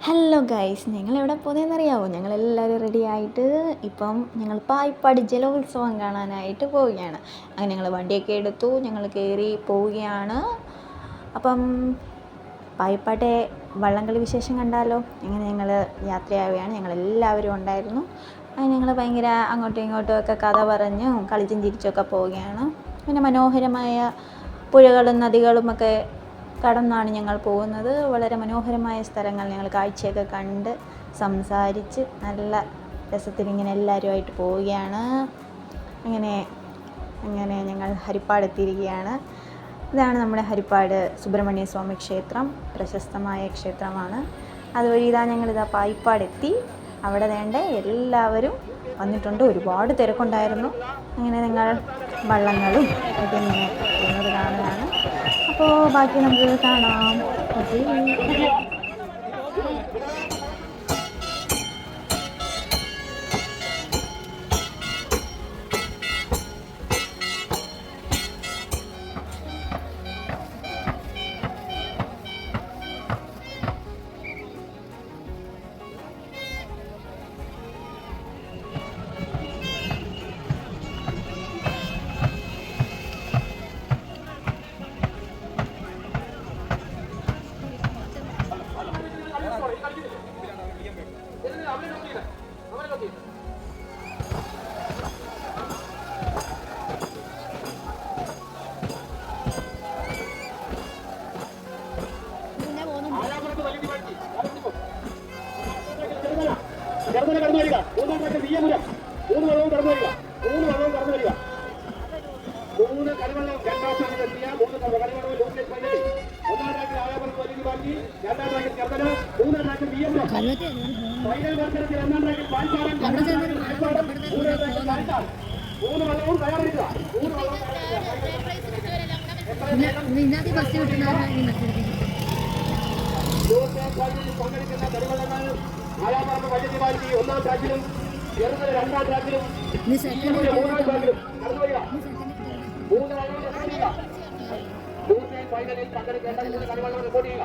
Hello guys, ഞങ്ങൾ എവിടെ പോകുന്നതെന്നറിയാമോ? ഞങ്ങളെല്ലാവരും റെഡി ആയിട്ട് ഇപ്പം ഞങ്ങൾ പായിപ്പാട് ജലോത്സവം കാണാനായിട്ട് പോവുകയാണ്. അങ്ങനെ ഞങ്ങൾ വണ്ടിയൊക്കെ എടുത്തു, ഞങ്ങൾ കയറി പോവുകയാണ്. അപ്പം പായിപ്പാട്ടെ വള്ളംകളി വിശേഷം കണ്ടാലോ? അങ്ങനെ ഞങ്ങൾ യാത്രയാവുകയാണ്. ഞങ്ങളെല്ലാവരും ഉണ്ടായിരുന്നു. അങ്ങനെ ഞങ്ങൾ ഭയങ്കര അങ്ങോട്ടും ഇങ്ങോട്ടും ഒക്കെ കഥ പറഞ്ഞും കളിച്ചും ചിരിച്ചൊക്കെ പോവുകയാണ്. പിന്നെ മനോഹരമായ പുഴകളും നദികളുമൊക്കെ കടന്നാണ് ഞങ്ങൾ പോകുന്നത്. വളരെ മനോഹരമായ സ്ഥലങ്ങൾ ഞങ്ങൾ കാഴ്ചയൊക്കെ കണ്ട് സംസാരിച്ച് നല്ല രസത്തിലിങ്ങനെ എല്ലാവരുമായിട്ട് പോവുകയാണ്. അങ്ങനെ അങ്ങനെ ഞങ്ങൾ ഹരിപ്പാട് എത്തിയിരിക്കുകയാണ്. ഇതാണ് നമ്മുടെ ഹരിപ്പാട് സുബ്രഹ്മണ്യ സ്വാമി ക്ഷേത്രം, പ്രശസ്തമായ ക്ഷേത്രമാണ്. അതുവഴി ഞങ്ങളിതാ പായിപ്പാട് എത്തി. അവിടെ വേണ്ട എല്ലാവരും വന്നിട്ടുണ്ട്. ഒരുപാട് തിരക്കുണ്ടായിരുന്നു. അങ്ങനെ ഞങ്ങൾ വള്ളങ്ങളും ഒക്കെ ഇങ്ങനെ പോകുന്നത് കാണുകയാണ്. അപ്പോൾ ബാക്കി നമുക്ക് കാണാം. ഓക്കേ. കടന്നു വരിക. മൂന്നാം ട്രാക്കിൽ വിയ്യപുരം. 3 വള്ളവും കടന്നു വരിക. 3 വള്ളവും കടന്നു വരിക. 3 കളിവള്ളം രണ്ടാം സ്ഥാനത്തെത്തിയ 3 കളിവള്ളവും ലൂക്കസ് ഫൈനലിൽ. ഒന്നാം ട്രാക്കിൽ ആയാപുരം വലിയ ബാക്കി, രണ്ടാം ട്രാക്കിൽ കർമ്മന, മൂന്നാം ട്രാക്കിൽ വിയ്യപുരം. ഫൈനൽ മത്സരത്തിൽ ഒന്നാം ട്രാക്കിൽ പാൽപ്പാടം, മൂന്നാം ട്രാക്കിൽ പാൽപ്പാടം. 3 വള്ളവും തയ്യാറെടുക്കുക. 3 വള്ളവും പങ്കെടുക്കുന്ന കളിവള്ളങ്ങൾ ആയാപുരം വലിയ ബാക്കി ഒന്നാം ട്രാക്കിലും, ചെറുതല രണ്ടാം ട്രാക്കിലും, മൂന്നാം ട്രാക്കിലും കടന്നു വരിക. 3 വള്ളവും ഫൈനലിൽ പങ്കെടുക്കേണ്ട 3 കളിവള്ളം റിപ്പോർട്ട് ചെയ്യുക.